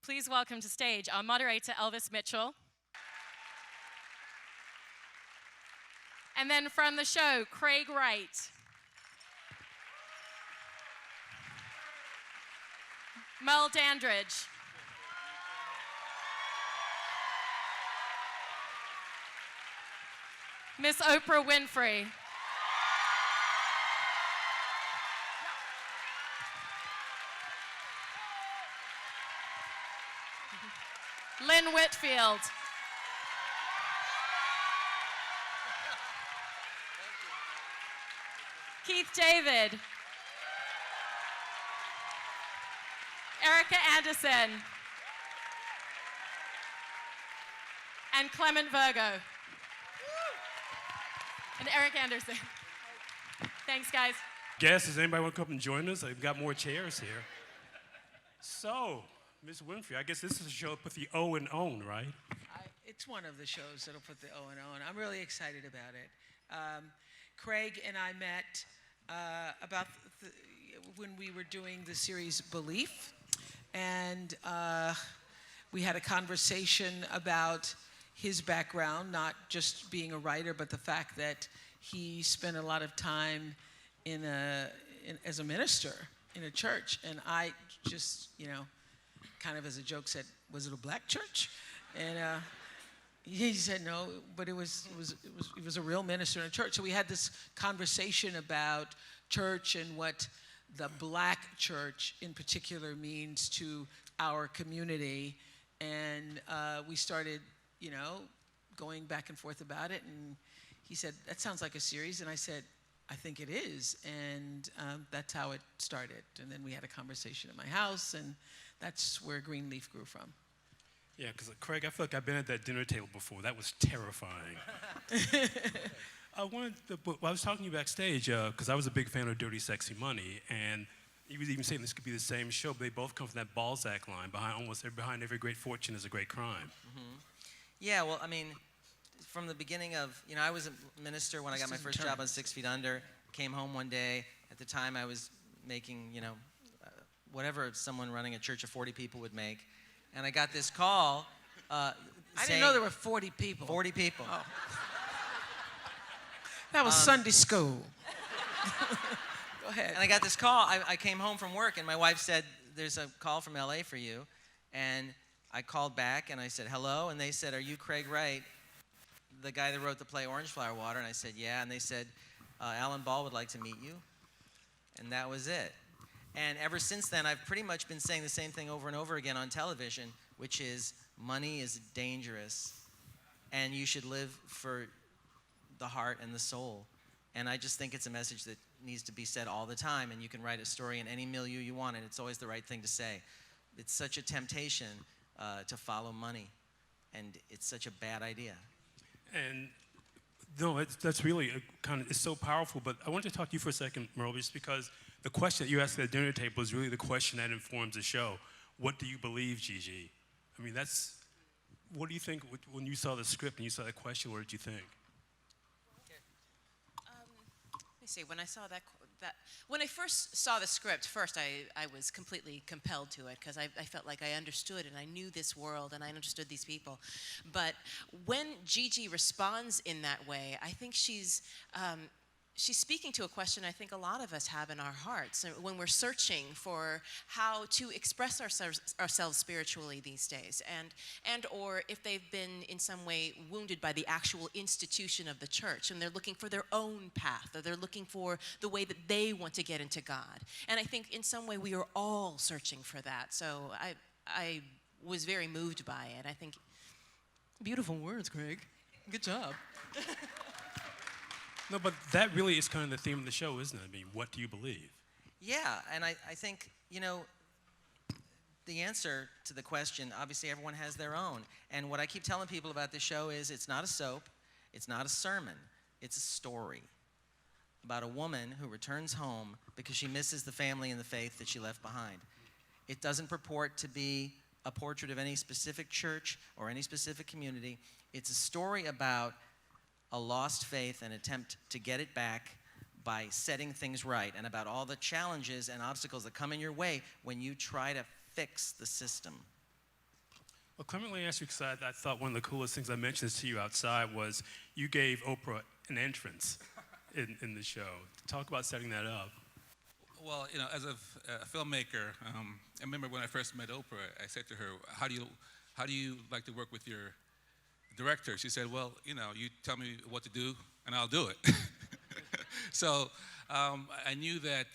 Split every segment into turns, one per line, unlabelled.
Please welcome to stage our moderator, Elvis Mitchell. And then from the show, Craig Wright. Mel Dandridge. Miss Oprah Winfrey. Lynn Whitfield. Keith David. Erica Anderson. And Clement Virgo. And Eric Anderson. Thanks, guys.
Guests, does anybody want to come and join us? I've got more chairs here. So, Ms. Winfrey, I guess this is a show that put the O in own, right?
It's one of the shows that'll put the O in own. I'm really excited about it. Craig and I met when we were doing the series Belief, and we had a conversation about his background, not just being a writer, but the fact that he spent a lot of time as a minister in a church. And I just, kind of as a joke said, was it a black church? And he said no, but it was a real minister in a church. So we had this conversation about church and what the black church in particular means to our community. And we started going back and forth about it, and he said, that sounds like a series, and I said, I think it is, and that's how it started. And then we had a conversation at my house, and that's where Greenleaf grew from.
Yeah, because Craig, I feel like I've been at that dinner table before. That was terrifying. I was talking to you backstage, because I was a big fan of Dirty Sexy Money, and he was even saying this could be the same show, but they both come from that Balzac line, behind every great fortune is a great crime.
Mm-hmm. Yeah, well, I mean, from the beginning of, I was a minister when I got my first job on 6 Feet Under. Came home one day. At the time, I was making, whatever someone running a church of 40 people would make. And I got this call
I didn't know there were 40 people.
40 people.
Oh. That was Sunday school. Go ahead.
And I got this call. I came home from work, and my wife said, there's a call from L.A. for you. And I called back, and I said, hello. And they said, are you Craig Wright, the guy that wrote the play Orange Flower Water? And I said, yeah. And they said, Alan Ball would like to meet you. And that was it. And ever since then, I've pretty much been saying the same thing over and over again on television, which is money is dangerous, and you should live for the heart and the soul. And I just think it's a message that needs to be said all the time, and you can write a story in any milieu you want, and it's always the right thing to say. It's such a temptation to follow money, and it's such a bad idea.
And no, that's really it's so powerful. But I want to talk to you for a second, Merle, just because the question that you asked at the dinner table is really the question that informs the show. What do you believe, Gigi? I mean, what do you think when you saw the script and you saw that question? What did you think?
Let me see. When I saw when I first saw the script, I was completely compelled to it because I felt like I understood and I knew this world and I understood these people. But when Gigi responds in that way, I think she's speaking to a question I think a lot of us have in our hearts when we're searching for how to express ourselves spiritually these days, and or if they've been in some way wounded by the actual institution of the church and they're looking for their own path, or they're looking for the way that they want to get into God. And I think in some way we are all searching for that. So I was very moved by it. I think, beautiful words, Craig. Good job.
No, but that really is kind of the theme of the show, isn't it? I mean, what do you believe?
Yeah, and I think, the answer to the question, obviously everyone has their own. And what I keep telling people about this show is it's not a soap, it's not a sermon, it's a story about a woman who returns home because she misses the family and the faith that she left behind. It doesn't purport to be a portrait of any specific church or any specific community. It's a story about a lost faith and attempt to get it back by setting things right, and about all the challenges and obstacles that come in your way when you try to fix the system.
Well, Clement, let me ask you, because I thought one of the coolest things I mentioned to you outside was you gave Oprah an entrance in the show. Talk about setting that up.
Well, you know, as a filmmaker, I remember when I first met Oprah, I said to her, how do you like to work with your director? She said, well, you know, you tell me what to do, and I'll do it. So I knew that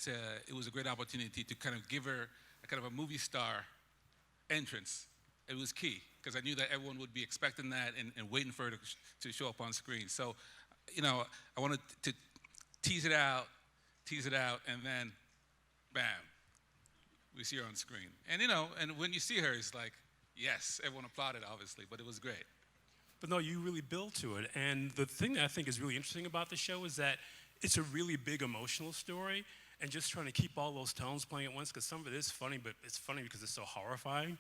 it was a great opportunity to kind of give her a kind of a movie star entrance. It was key, because I knew that everyone would be expecting that and waiting for her to show up on screen. So, you know, I wanted to tease it out, and then, bam, we see her on screen. And, you know, and when you see her, it's like, yes, everyone applauded, obviously, but it was great.
But no, you really build to it. And the thing that I think is really interesting about the show is that it's a really big emotional story, and just trying to keep all those tones playing at once, because some of it is funny, but it's funny because it's so horrifying.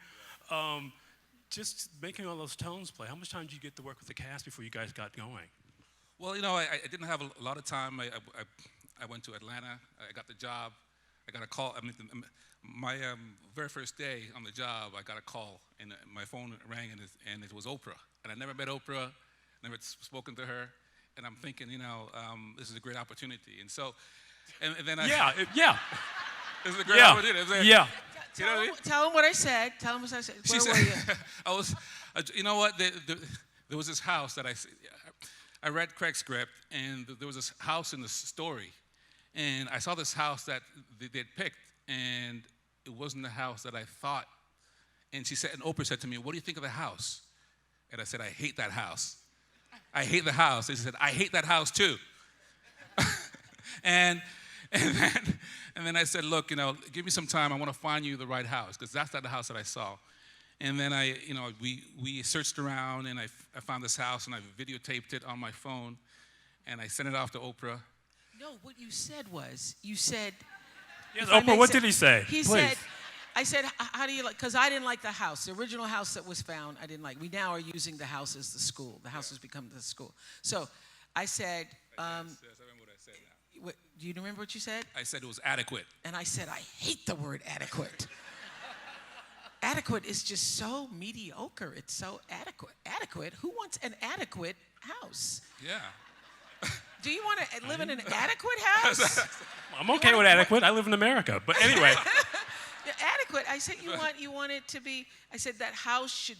Just making all those tones play. How much time did you get to work with the cast before you guys got going?
Well, you know, I didn't have a lot of time. I went to Atlanta. I got the job. I got a call. I mean, my very first day on the job, I got a call, and my phone rang, and it was Oprah. And I never met Oprah, never spoken to her. And I'm thinking, you know, this is a great opportunity. And so, and then I...
Yeah.
This is a great opportunity.
Yeah.
You know what I mean?
Tell him what I said. Tell him what I said.
She
Where
said,
were you?
you know what? There was this house that I read Craig's script, and there was this house in the story. And I saw this house that they'd picked, and it wasn't the house that I thought. And she said, and Oprah said to me, what do you think of the house? And I said, I hate that house. I hate the house. And she said, I hate that house too. And then I said, look, you know, give me some time. I want to find you the right house, because that's not the house that I saw. And then we searched around, and I found this house, and I videotaped it on my phone, and I sent it off to Oprah.
No, what you said was, you said...
Yes, Oprah, what did he say?
He
Please.
said, I said, how do you like, because I didn't like the house. The original house that was found, I didn't like. We now are using the house as the school. The house has become the school. So I said...
Yes, I remember what I said now.
Do you remember what you said?
I said it was adequate.
And I said, I hate the word adequate. Adequate is just so mediocre. It's so adequate. Adequate? Who wants an adequate house?
Yeah.
Do you want to live in an adequate house?
I'm okay with adequate. I live in America. But anyway.
Yeah, adequate. I said you want it to be. I said that house should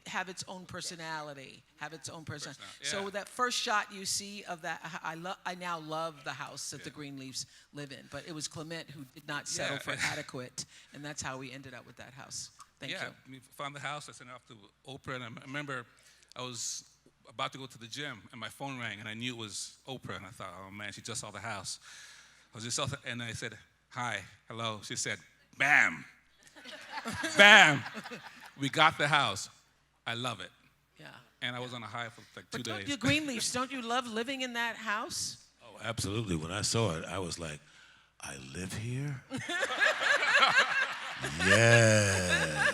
have its own personality, have its own personality.
Yeah.
So that first shot you see of that, I now love the house that the Greenleafs live in. But it was Clement who did not settle for adequate, and that's how we ended up with that house. Thank you.
We found the house. I sent it off to Oprah, and I remember I was about to go to the gym, and my phone rang, and I knew it was Oprah, and I thought, oh man, she just saw the house. And I said, hi, hello. She said, bam, bam. We got the house. I love it.
Yeah.
And I was on a high for like 2 days.
But don't you Greenleafs, don't you love living in that house?
Oh, absolutely. When I saw it, I was like, I live here? Yes.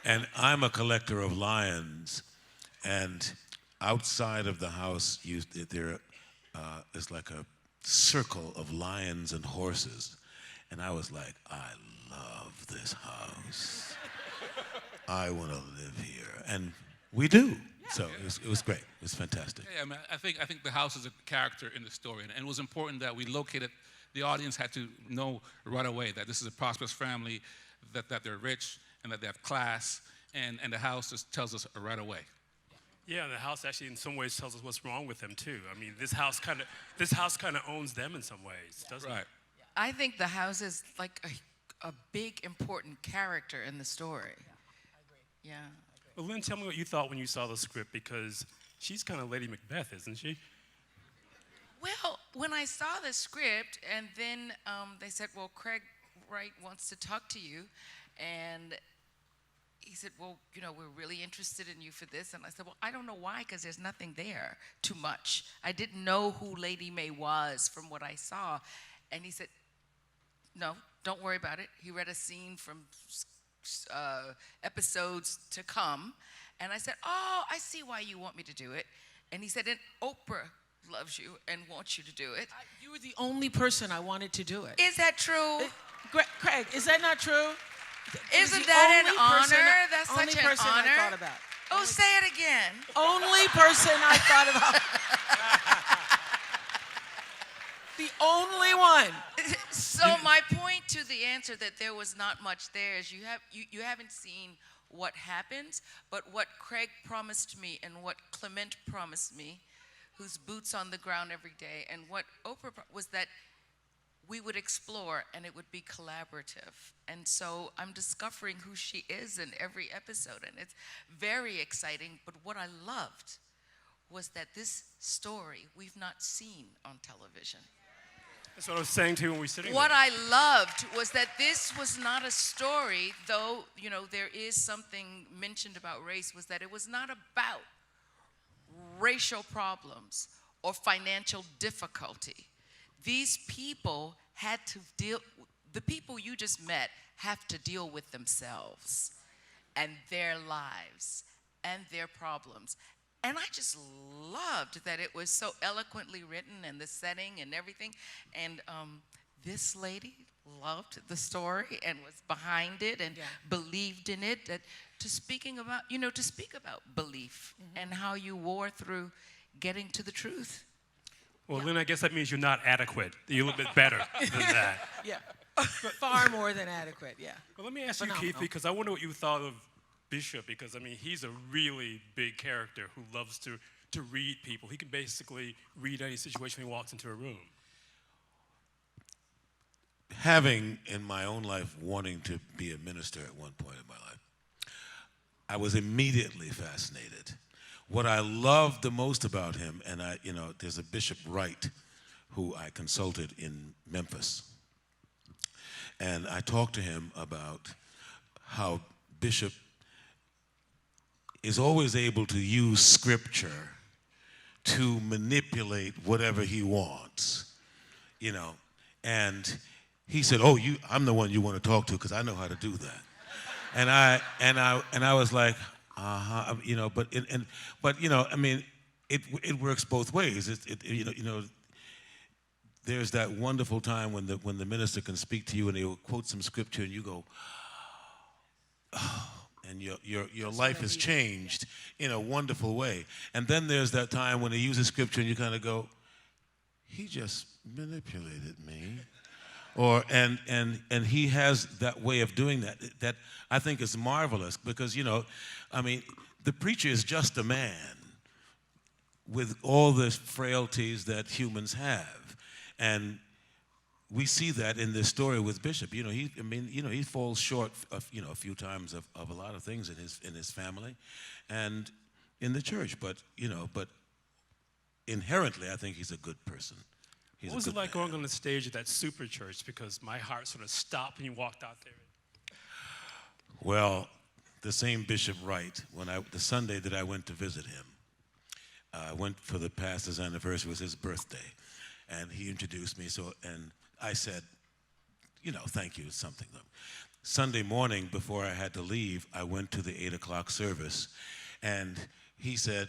And I'm a collector of lions, and outside of the house, there is like a circle of lions and horses. And I was like, I love this house. I want to live here. And we do. Yeah. So it was great. It was fantastic.
Yeah, I mean, I think the house is a character in the story. And it was important that we located, the audience had to know right away that this is a prosperous family, that they're rich, and that they have class. And the house just tells us right away.
Yeah, the house actually in some ways tells us what's wrong with them too. I mean, this house kind of owns them in some ways, doesn't it?
I think the house is like a big, important character in the story. Yeah, I agree. Yeah.
Well, Lynn, tell me what you thought when you saw the script, because she's kind of Lady Macbeth, isn't she?
Well, when I saw the script, and then they said, well, Craig Wright wants to talk to you, and he said, well, you know, we're really interested in you for this. And I said, well, I don't know why, because there's nothing there too much. I didn't know who Lady May was from what I saw. And he said, no, don't worry about it. He read a scene from episodes to come. And I said, oh, I see why you want me to do it. And he said, and Oprah loves you and wants you to do it.
You were the only person I wanted to do it.
Is that true?
Craig, is that not true?
Isn't that an honor? That's
only
such an
person
honor.
I thought about.
Oh, say it again.
Only person I thought about. The only one.
So my point to the answer that there was not much there is you haven't seen what happens, but what Craig promised me and what Clement promised me, who's boots on the ground every day, and what Oprah was that we would explore and it would be collaborative. And so I'm discovering who she is in every episode, and it's very exciting. But what I loved was that this story we've not seen on television.
That's what I was saying to you when we were sitting
What
there.
I loved was that this was not a story, though, you know, there is something mentioned about race, was that it was not about racial problems or financial difficulty. These people had to the people you just met have to deal with themselves and their lives and their problems. And I just loved that it was so eloquently written and the setting and everything. And this lady loved the story and was behind it and believed in it. To speak about belief and how you wore through getting to the truth.
Well, Lynn, I guess that means you're not adequate. You're a little bit better than that.
Yeah. Far more than adequate, yeah.
Well, let me ask you,
Phenomenal.
Keith, because I wonder what you thought of Bishop, because, I mean, he's a really big character who loves to read people. He can basically read any situation he walks into a room.
Having in my own life wanting to be a minister at one point in my life, I was immediately fascinated. What I loved the most about him, and there's a Bishop Wright who I consulted in Memphis. And I talked to him about how Bishop is always able to use scripture to manipulate whatever he wants, And he said, "Oh, I'm the one you want to talk to because I know how to do that." And I was like, it works both ways. There's that wonderful time when the minister can speak to you and he'll quote some scripture and you go, oh, and your life has changed in a wonderful way. And then there's that time when he uses scripture and you kind of go, he just manipulated me. And he has that way of doing that I think is marvelous because, the preacher is just a man with all the frailties that humans have. And we see that in this story with Bishop. He falls short of, a few times of a lot of things in his family and in the church. But inherently, I think he's a good person.
What was it like going on the stage at that super church? Because my heart sort of stopped when you walked out there.
Well, the same Bishop Wright, the Sunday that I went to visit him, I went for the pastor's anniversary. It was his birthday. And he introduced me, and I said, thank you, something. Sunday morning, before I had to leave, I went to the 8 o'clock service, and he said,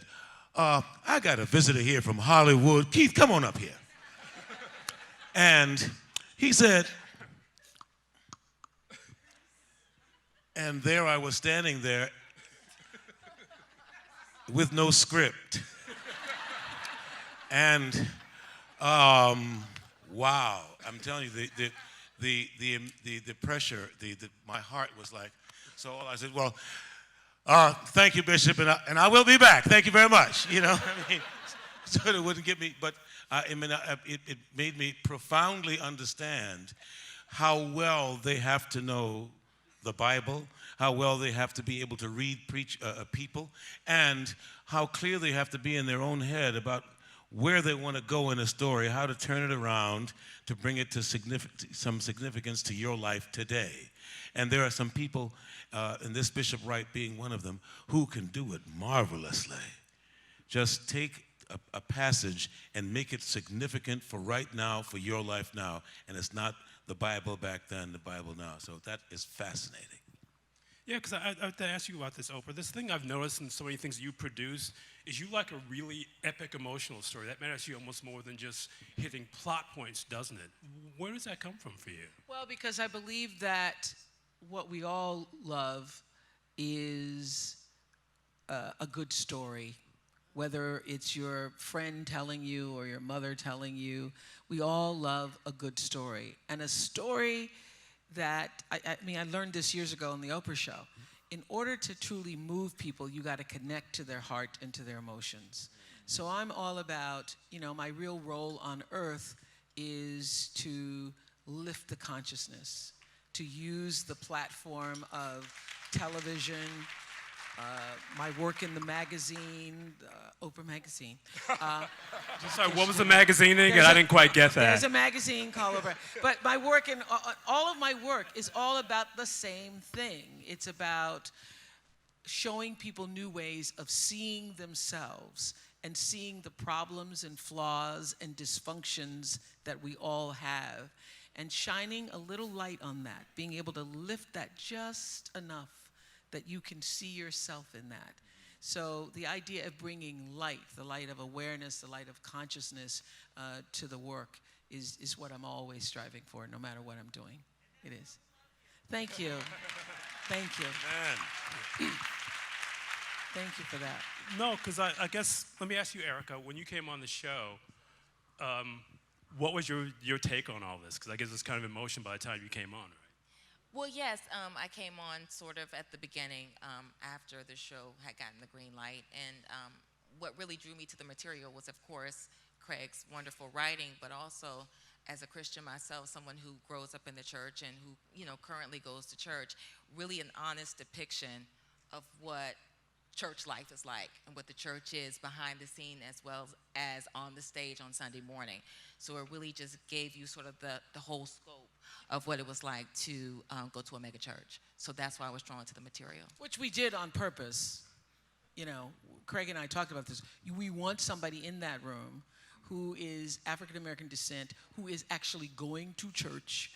I got a visitor here from Hollywood. Keith, come on up here. And he said, and there I was standing there with no script. And wow, I'm telling you, the pressure, my heart was like, so I said, well, thank you, Bishop, and I will be back. Thank you very much. So it wouldn't get me, but it made me profoundly understand how well they have to know the Bible, how well they have to be able to read people, and how clear they have to be in their own head about where they want to go in a story, how to turn it around to bring it to some significance to your life today. And there are some people, and this Bishop Wright being one of them, who can do it marvelously. Just take a passage and make it significant for right now, for your life now. And it's not the Bible back then, the Bible now. So that is fascinating.
Yeah, because I have to ask you about this, Oprah. This thing I've noticed in so many things you produce is you like a really epic emotional story. That matters to you almost more than just hitting plot points, doesn't it? Where does that come from for you?
Well, because I believe that what we all love is a good story. Whether it's your friend telling you or your mother telling you, we all love a good story. And a story that, I mean, I learned this years ago on the Oprah show. In order to truly move people, you got to connect to their heart and to their emotions. So I'm all about, you know, my real role on earth is to lift the consciousness, to use the platform of television, my work in the magazine, Oprah magazine.
Sorry, what was the magazine again? I didn't quite get that.
There's a magazine called Oprah. But my work, and all of my work is all about the same thing. It's about showing people new ways of seeing themselves and seeing the problems and flaws and dysfunctions that we all have, and shining a little light on that, being able to lift that just enough that you can see yourself in that. So the idea of bringing light, the light of awareness, the light of consciousness to the work is what I'm always striving for, no matter what I'm doing. It is. Thank you. Thank you.
Man.
Thank you for that.
No, because I guess, let me ask you, Erica, when you came on the show, what was your take on all this? Because I guess it's kind of emotion by the time you came on, right?
Well, yes, I came on sort of at the beginning after the show had gotten the green light. And what really drew me to the material was, of course, Craig's wonderful writing, but also as a Christian myself, someone who grows up in the church and who, you know, currently goes to church, really an honest depiction of what church life is like and what the church is behind the scene as well as on the stage on Sunday morning. So it really just gave you sort of the whole scope of what it was like to go to a mega church. So that's why I was drawn to the material.
Which we did on purpose. You know, Craig and I talked about this. We want somebody in that room who is African American descent, who is actually going to church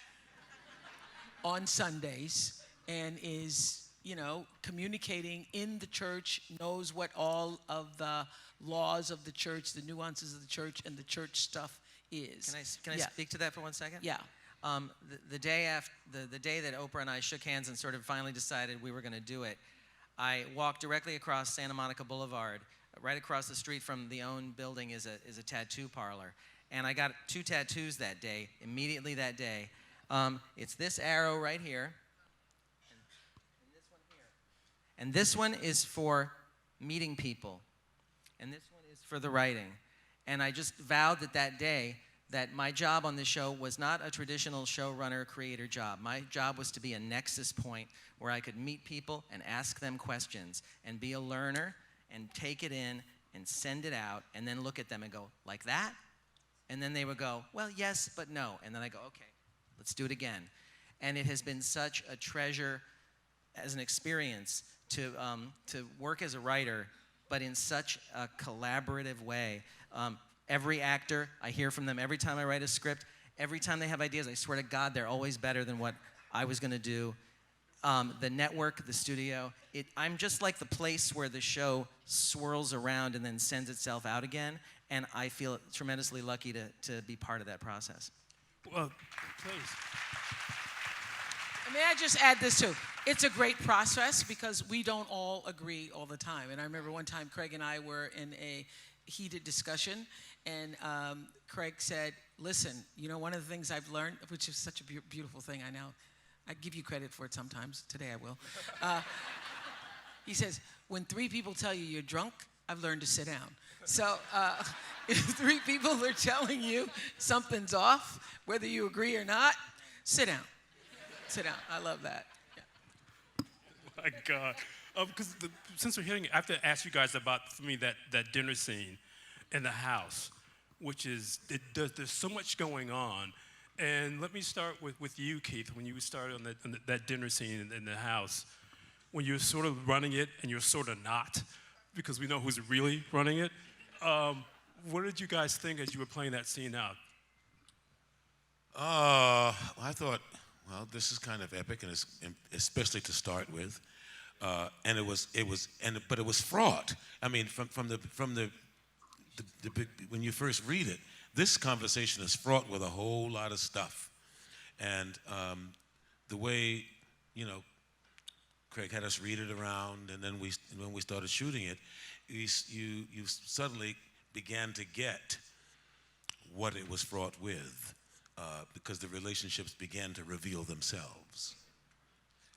on Sundays and is, you know, communicating in the church, knows what all of the laws of the church, the nuances of the church, and the church stuff is.
Can I speak to that for 1 second?
Yeah.
The day that Oprah and I shook hands and sort of finally decided we were going to do it, I walked directly across Santa Monica Boulevard. Right across the street from the OWN building is a tattoo parlor, and I got 2 tattoos that day. Immediately that day, it's this arrow right here, and this one here, and this one is for meeting people, and this one is for the writing. And I just vowed that day that my job on the show was not a traditional showrunner creator job. My job was to be a nexus point where I could meet people and ask them questions and be a learner and take it in and send it out and then look at them and go, like that? And then they would go, well, yes, but no. And then I go, okay, let's do it again. And it has been such a treasure as an experience to work as a writer, but in such a collaborative way. Every actor, I hear from them every time I write a script. Every time they have ideas, I swear to God, they're always better than what I was going to do. The network, the studio, I'm just like the place where the show swirls around and then sends itself out again, and I feel tremendously lucky to be part of that process.
Well, please.
May I just add this too? It's a great process because we don't all agree all the time. And I remember one time Craig and I were in a heated discussion, and Craig said, listen, you know, one of the things I've learned, which is such a beautiful thing, I know, I give you credit for it sometimes. Today I will. He says, when 3 people tell you you're drunk, I've learned to sit down. So if 3 people are telling you something's off, whether you agree or not, sit down. Sit down. I love that. Yeah.
My God. Because since we're hearing, I have to ask you guys about, for me, that dinner scene in the house, which is, there's so much going on. And let me start with you, Keith, when you started on that dinner scene in the house, when you're sort of running it and you're sort of not, because we know who's really running it. What did you guys think as you were playing that scene out?
I thought, well, this is kind of epic, and especially to start with. And it was fraught. I mean, from the when you first read it, this conversation is fraught with a whole lot of stuff, and the way you know, Craig had us read it around, and then when we started shooting it, you suddenly began to get what it was fraught with, because the relationships began to reveal themselves.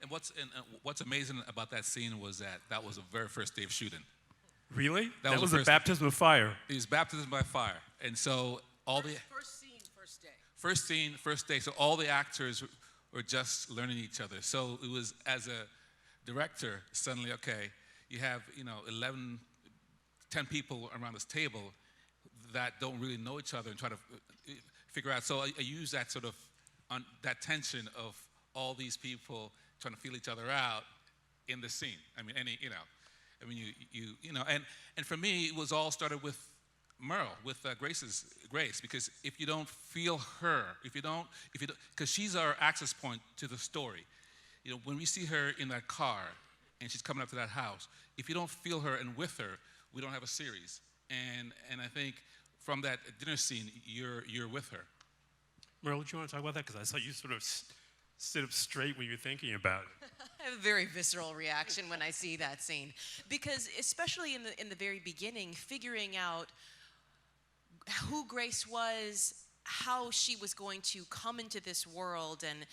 And what's amazing about that scene was that was the very first day of shooting.
Really?
That was
was
the
a
first-
baptism of fire.
It was baptism by fire, and so
First scene, first day.
first scene, first day. So all the actors were just learning each other. So it was, as a director, suddenly, okay, you have 11, 10 people around this table that don't really know each other and try to figure out. So I use that sort of that tension of all these people trying to feel each other out in the scene. I mean, and for me, it was all started with Merle, with Grace, because if you don't feel her, because she's our access point to the story. When we see her in that car and she's coming up to that house, if you don't feel her and with her, we don't have a series. And I think from that dinner scene, you're with her.
Merle, do you want to talk about that? Because I saw you sort of sit up straight when you were thinking about it.
I have a very visceral reaction when I see that scene, because especially in the very beginning, figuring out who Grace was, how she was going to come into this world. And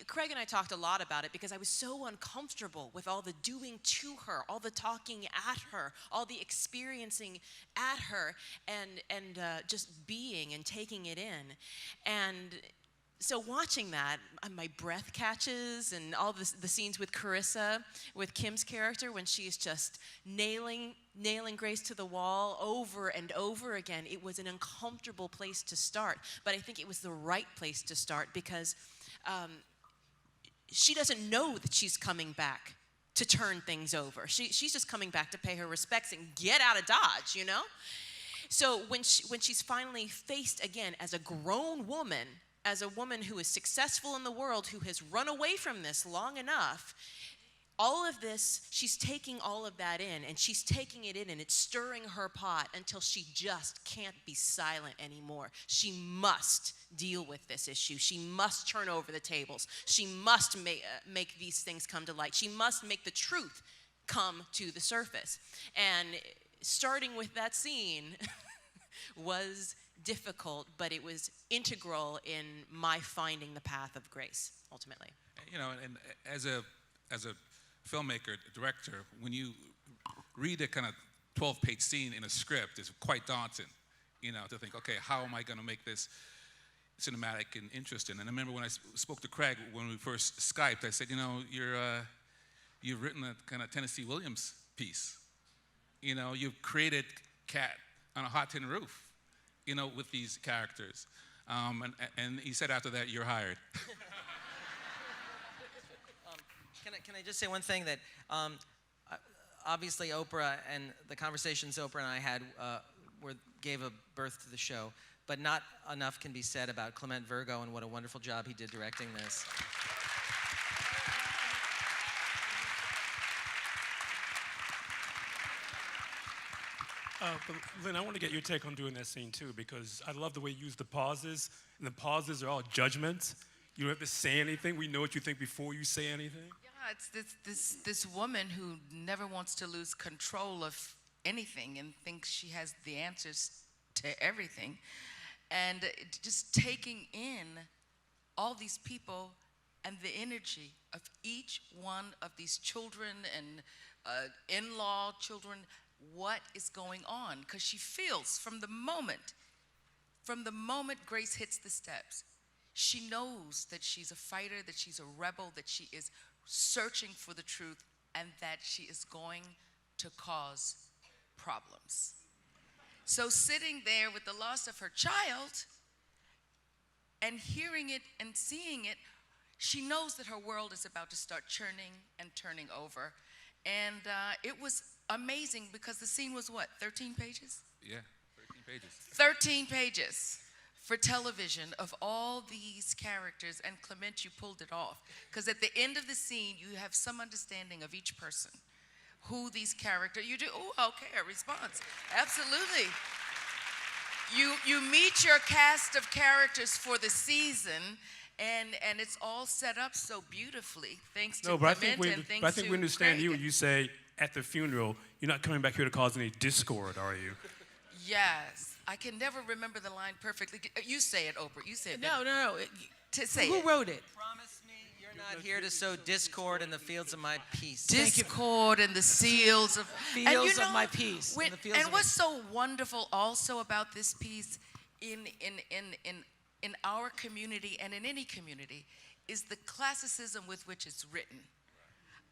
Craig and I talked a lot about it because I was so uncomfortable with all the doing to her, all the talking at her, all the experiencing at her, and just being and taking it in. And so watching that, my breath catches, and all the scenes with Carissa, with Kim's character, when she's just nailing Grace to the wall over and over again, it was an uncomfortable place to start. But I think it was the right place to start because she doesn't know that she's coming back to turn things over. She's just coming back to pay her respects and get out of Dodge, So when she's finally faced again as a grown woman, as a woman who is successful in the world, who has run away from this long enough, all of this, she's taking all of that in, and she's taking it in, and it's stirring her pot until she just can't be silent anymore. She must deal with this issue. She must turn over the tables. She must make these things come to light. She must make the truth come to the surface. And starting with that scene was difficult, but it was integral in my finding the path of Grace, ultimately.
And as a filmmaker, director, when you read a kind of 12-page scene in a script, it's quite daunting, to think, okay, how am I going to make this cinematic and interesting? And I remember when I spoke to Craig when we first Skyped, I said, you've written a kind of Tennessee Williams piece. You've created Cat on a hot tin roof. With these characters. And he said after that, you're hired.
Can I just say one thing that obviously Oprah and the conversations Oprah and I had gave a birth to the show, but not enough can be said about Clement Virgo and what a wonderful job he did directing this.
But Lynn, I want to get your take on doing that scene too, because I love the way you use the pauses, and the pauses are all judgments. You don't have to say anything. We know what you think before you say anything.
Yeah, it's this woman who never wants to lose control of anything and thinks she has the answers to everything. And just taking in all these people and the energy of each one of these children and in-law children, what is going on, because she feels from the moment Grace hits the steps, she knows that she's a fighter, that she's a rebel, that she is searching for the truth, and that she is going to cause problems. So sitting there with the loss of her child and hearing it and seeing it, she knows that her world is about to start churning and turning over. And it was amazing because the scene was what, 13 pages?
Yeah, 13 pages.
13 pages for television of all these characters, and Clement, you pulled it off. Because at the end of the scene, you have some understanding of each person, who these characters, you do, oh, okay, a response, absolutely. You meet your cast of characters for the season, and it's all set up so beautifully thanks to
No, but I
Clement
think
and thanks
but I think
to
we understand
Craig.
you when you say at the funeral, you're not coming back here to cause any discord, are you?
Yes, I can never remember the line perfectly. You say it, Oprah. You say it.
No, no, no.
To say
Who
it.
wrote it?
Promise me you're not here to sow discord in the fields of my peace.
Discord and the seals of
Fields of my peace,
when-
and the fields
and
of
what's so wonderful also about this piece in our community and in any community is the classicism with which it's written.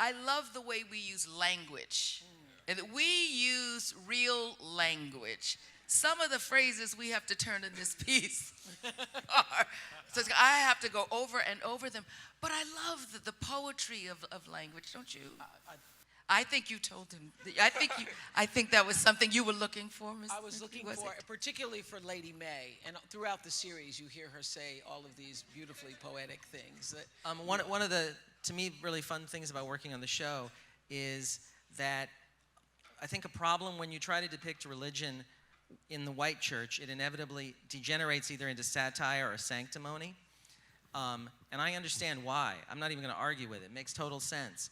I love the way we use language, and that we use real language. Some of the phrases we have to turn in this piece are, so I have to go over and over them. But I love the poetry of language, don't you? I think you told him. I think that was something you were looking for, Ms.
I was looking for, particularly for Lady May, and throughout the series, you hear her say all of these beautifully poetic things.
One of the, to me, really fun things about working on the show is that I think a problem when you try to depict religion in the white church, it inevitably degenerates either into satire or sanctimony. And I understand why. I'm not even going to argue with it. It makes total sense.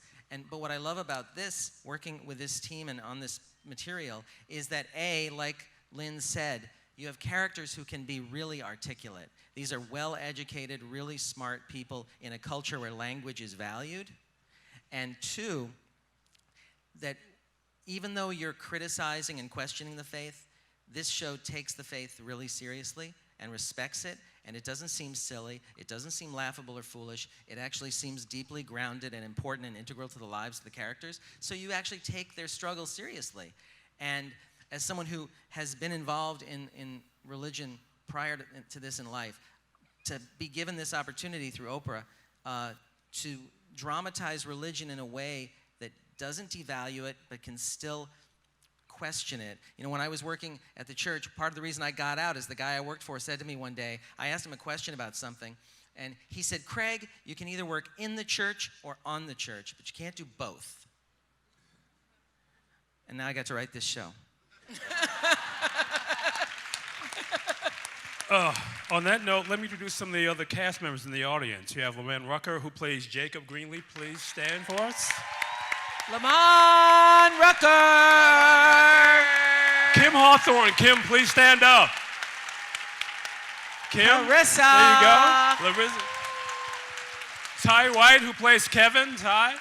But what I love about this, working with this team and on this material, is that like Lynn said, you have characters who can be really articulate. These are well-educated, really smart people in a culture where language is valued. And two, that even though you're criticizing and questioning the faith, this show takes the faith really seriously and respects it, and it doesn't seem silly, it doesn't seem laughable or foolish, it actually seems deeply grounded and important and integral to the lives of the characters, so you actually take their struggles seriously. And as someone who has been involved in religion prior to this in life, to be given this opportunity through Oprah to dramatize religion in a way that doesn't devalue it, but can still question it. You know, when I was working at the church, part of the reason I got out is the guy I worked for said to me one day, I asked him a question about something, and he said, Craig, you can either work in the church or on the church, but you can't do both. And now I got to write this show.
On that note, let me introduce some of the other cast members in the audience. You have Lamont Rucker, who plays Jacob Greenleaf. Please stand for us.
Lamont Rucker!
Kim Hawthorne. Kim, please stand up. Kim.
Larissa.
There you go. Larissa. Ty White, who plays Kevin. Ty.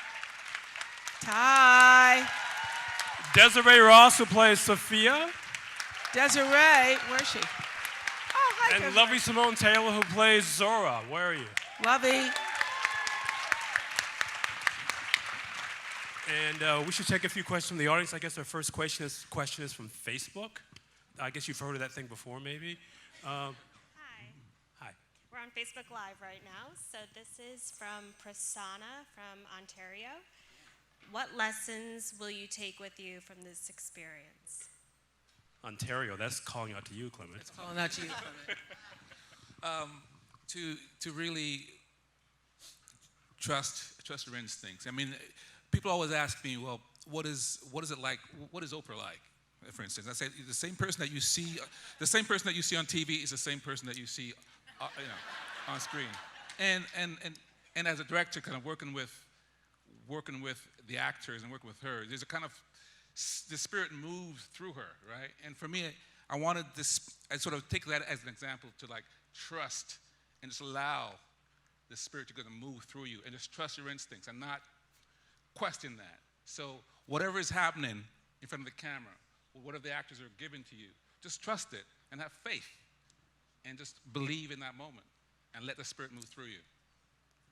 Ty.
Desiree Ross, who plays Sophia.
Desiree, where's she? Oh, hi,
And
Desiree.
Lovey Simone Taylor, who plays Zora. Where are you?
Lovey.
And we should take a few questions from the audience. I guess our first question is from Facebook. I guess you've heard of that thing before, maybe.
Hi.
Hi.
We're on Facebook Live right now. So this is from Prasanna from Ontario. What lessons will you take with you from this experience?
Ontario, that's calling out to you, Clement.
Calling out to you, Clement.
To really trust your instincts. I mean, people always ask me, well, what is it like? What is Oprah like? For instance, I say the same person that you see on TV is the same person that you see, on screen. And as a director, kind of working with the actors and working with her, there's a kind of the spirit moves through her, right? And for me, I wanted this. I sort of take that as an example to like trust and just allow the spirit to kind of move through you and just trust your instincts and not question that. So whatever is happening in front of the camera, or whatever the actors are giving to you, just trust it and have faith and just believe in that moment and let the spirit move through you.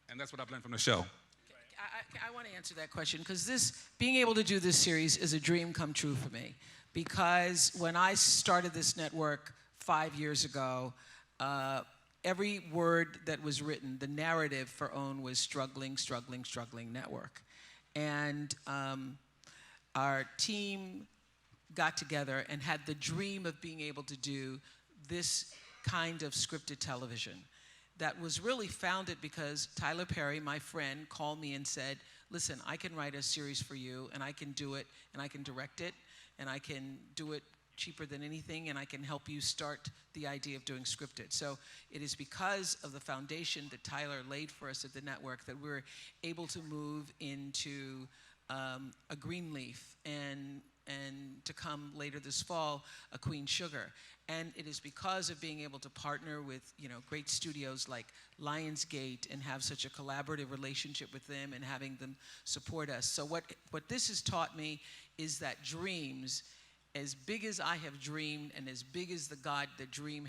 And that's what I've learned from the show.
I want to answer that question because being able to do this series is a dream come true for me. Because when I started this network 5 years ago, every word that was written, the narrative for OWN was struggling, struggling, struggling network. And our team got together and had the dream of being able to do this kind of scripted television that was really founded because Tyler Perry, my friend, called me and said, listen, I can write a series for you, and I can do it, and I can direct it, and I can do it cheaper than anything, and I can help you start the idea of doing scripted. So it is because of the foundation that Tyler laid for us at the network that we're able to move into a Greenleaf and to come later this fall, a Queen Sugar. And it is because of being able to partner with, great studios like Lionsgate and have such a collaborative relationship with them and having them support us. So what this has taught me is that dreams, as big as I have dreamed and as big as the dream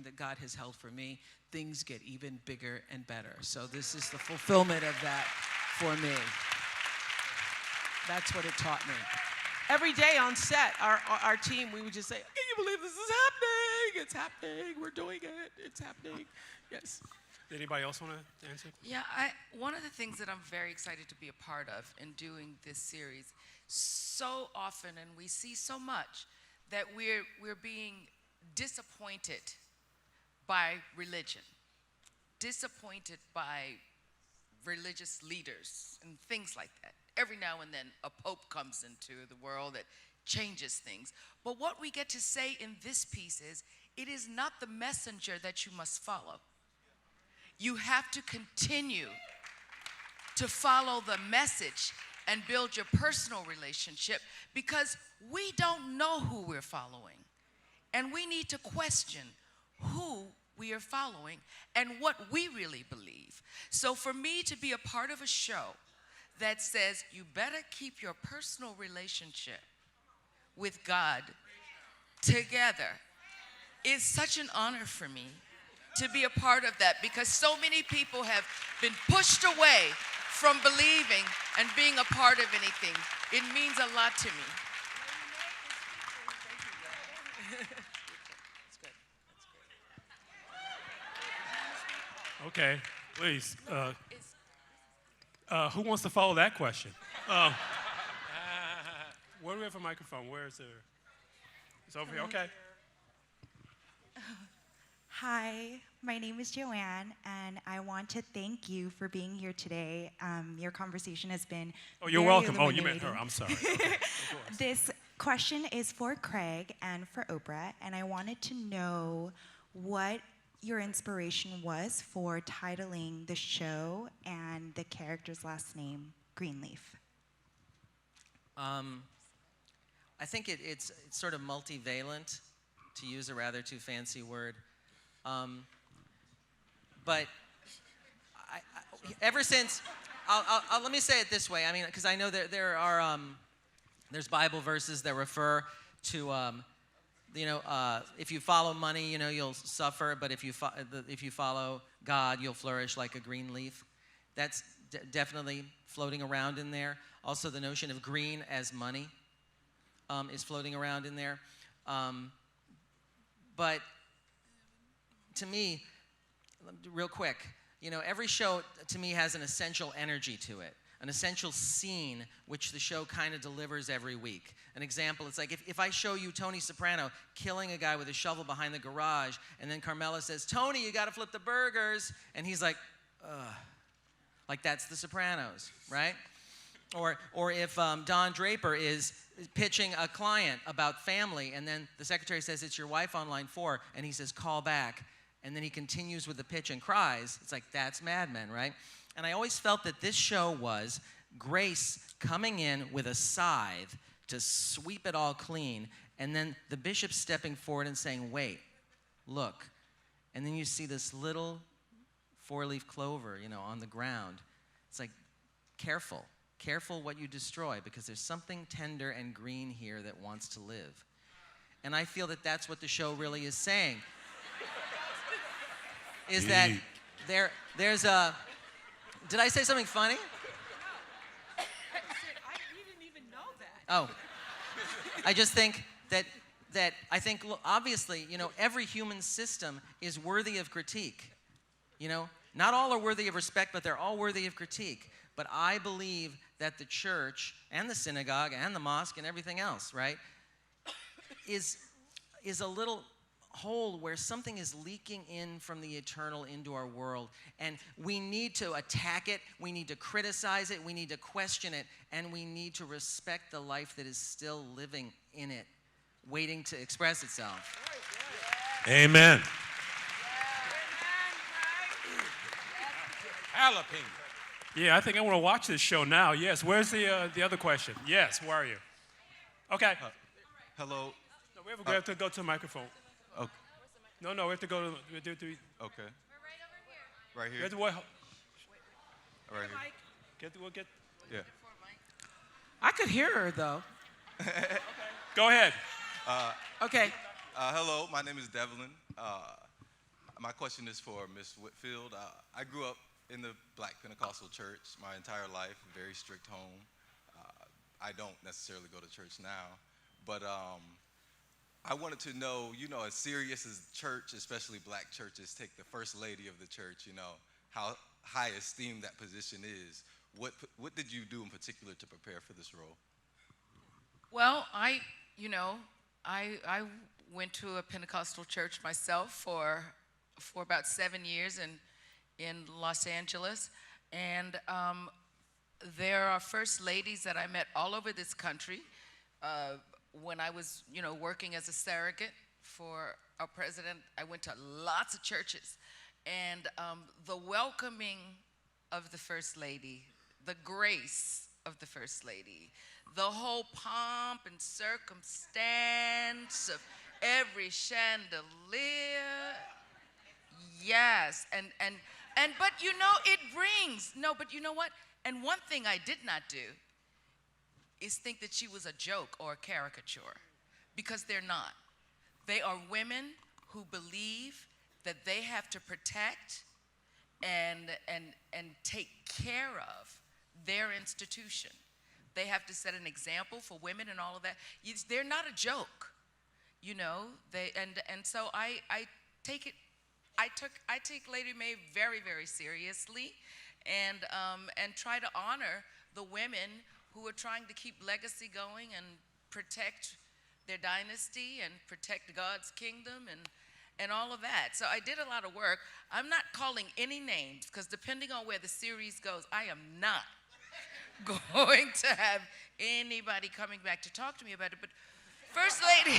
that God has held for me, things get even bigger and better. So this is the fulfillment of that for me. That's what it taught me. Every day on set, our team, we would just say, can you believe this is happening? It's happening. We're doing it. It's happening. Yes.
Did anybody else want to answer?
Yeah, one of the things that I'm very excited to be a part of in doing this series, so often, and we see so much, that we're being disappointed by religion, disappointed by religious leaders and things like that. Every now and then a pope comes into the world that changes things. But what we get to say in this piece is, it is not the messenger that you must follow. You have to continue to follow the message and build your personal relationship, because we don't know who we're following. And we need to question who we are following and what we really believe. So for me to be a part of a show that says you better keep your personal relationship with God together is such an honor for me to be a part of that, because so many people have been pushed away from believing and being a part of anything. It means a lot to me.
Okay, please. Who wants to follow that question? Where do we have a microphone? Where is there? It's over here. Okay.
Hi, my name is Joanne, and I want to thank you for being here today. Your conversation has been
you're
very
welcome. Oh, you meant
illuminating.
her. I'm sorry. Okay, of course.
This question is for Craig and for Oprah, and I wanted to know what your inspiration was for titling the show and the character's last name, Greenleaf.
I think it's sort of multivalent, to use a rather too fancy word. But ever since, let me say it this way. I mean, because I know there are there's Bible verses that refer to if you follow money, you'll suffer. But if you follow God, you'll flourish like a green leaf. That's definitely floating around in there. Also, the notion of green as money is floating around in there. But to me, real quick, every show to me has an essential energy to it, an essential scene which the show kind of delivers every week. An example, it's like if I show you Tony Soprano killing a guy with a shovel behind the garage, and then Carmela says, Tony, you got to flip the burgers, and he's like, ugh. Like that's The Sopranos, right? Or if Don Draper is pitching a client about family, and then the secretary says, it's your wife on line 4, and he says, call back. And then he continues with the pitch and cries. It's like, that's Mad Men, right? And I always felt that this show was Grace coming in with a scythe to sweep it all clean, and then the bishop stepping forward and saying, wait, look. And then you see this little 4-leaf clover, on the ground. It's like, careful. Careful what you destroy, because there's something tender and green here that wants to live. And I feel that that's what the show really is saying. Is that there's a... Did I say something funny?
I didn't even know that.
Oh. I just think that I think, obviously, every human system is worthy of critique. Not all are worthy of respect, but they're all worthy of critique. But I believe that the church and the synagogue and the mosque and everything else, right, is a little hole where something is leaking in from the eternal into our world, and we need to attack it, we need to criticize it, we need to question it, and we need to respect the life that is still living in it, waiting to express itself.
Amen.
Jalapeno. Yeah, I think I want to watch this show now. Yes. Where's the other question? Yes. Where are you? Okay.
Hello.
No, we have to go to the microphone.
Okay.
No, we have to go to.
Okay. Right
We
here.
have to wait.
Right here.
We'll get.
Yeah.
I could hear her though.
Go ahead.
Okay.
Hello, my name is Devlin. My question is for Ms. Whitfield. I grew up in the Black Pentecostal church my entire life, very strict home. I don't necessarily go to church now, but I wanted to know, as serious as church, especially black churches, take the first lady of the church, how high esteemed that position is. What did you do in particular to prepare for this role?
Well, I went to a Pentecostal church myself for about 7 years in Los Angeles, and there are first ladies that I met all over this country when I was, working as a surrogate for our president. I went to lots of churches, and the welcoming of the first lady, the grace of the first lady, the whole pomp and circumstance of every chandelier. Yes, but it brings, but you know what? And one thing I did not do is think that she was a joke or a caricature, because they're not. They are women who believe that they have to protect and take care of their institution. They have to set an example for women and all of that. They're not a joke, so I take Lady Mae very, very seriously, and try to honor the women who are trying to keep legacy going and protect their dynasty and protect God's kingdom and all of that. So I did a lot of work. I'm not calling any names, because depending on where the series goes, I am not going to have anybody coming back to talk to me about it. But First Lady,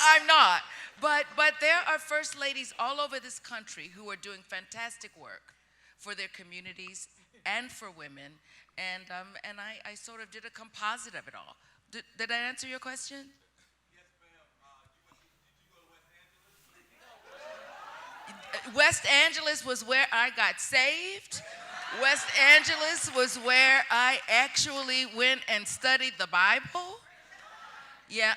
I'm not. But there are first ladies all over this country who are doing fantastic work for their communities and for women, and I sort of did a composite of it all. Did I answer your question?
Yes, ma'am. Did you go to West Angeles?
West Angeles was where I got saved. West Angeles was where I actually went and studied the Bible. Yeah,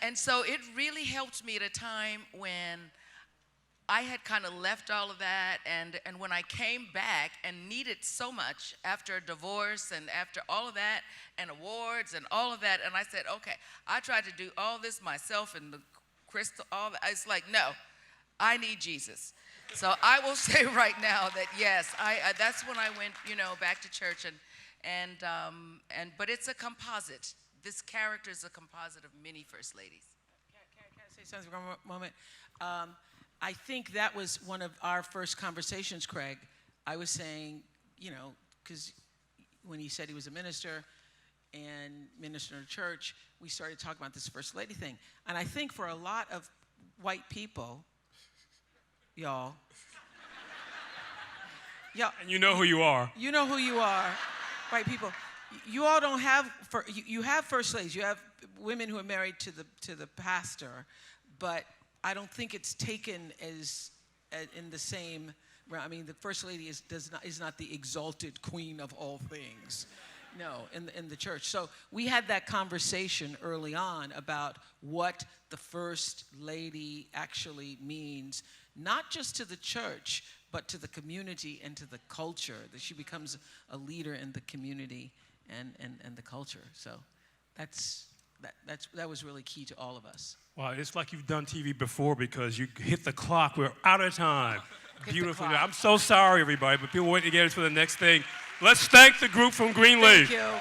and so it really helped me at a time when I had kind of left all of that, and when I came back and needed so much after a divorce and after all of that and awards and all of that, and I said, okay, I tried to do all this myself and the crystal, all that. It's like, no, I need Jesus. So I will say right now that yes, that's when I went, back to church, but it's a composite. This character is a composite of many first ladies.
Can I say something for a moment? I think that was one of our first conversations, Craig. I was saying, because when he said he was a minister and minister in a church, we started talking about this first lady thing. And I think for a lot of white people, y'all.
And you know who you are.
You know who you are, white people. You all don't have, you have first ladies. You have women who are married to the pastor, but I don't think it's taken as in the same. I mean, the first lady is not the exalted queen of all things. No, in the church. So we had that conversation early on about what the first lady actually means, not just to the church, but to the community and to the culture, that she becomes a leader in the community and the culture. So that was really key to all of us.
Wow, it's like you've done TV before, because you hit the clock. We're out of time. Beautiful. I'm so sorry, everybody, but people waiting to get us for the next thing. Let's thank the group from Greenleaf.
Thank you.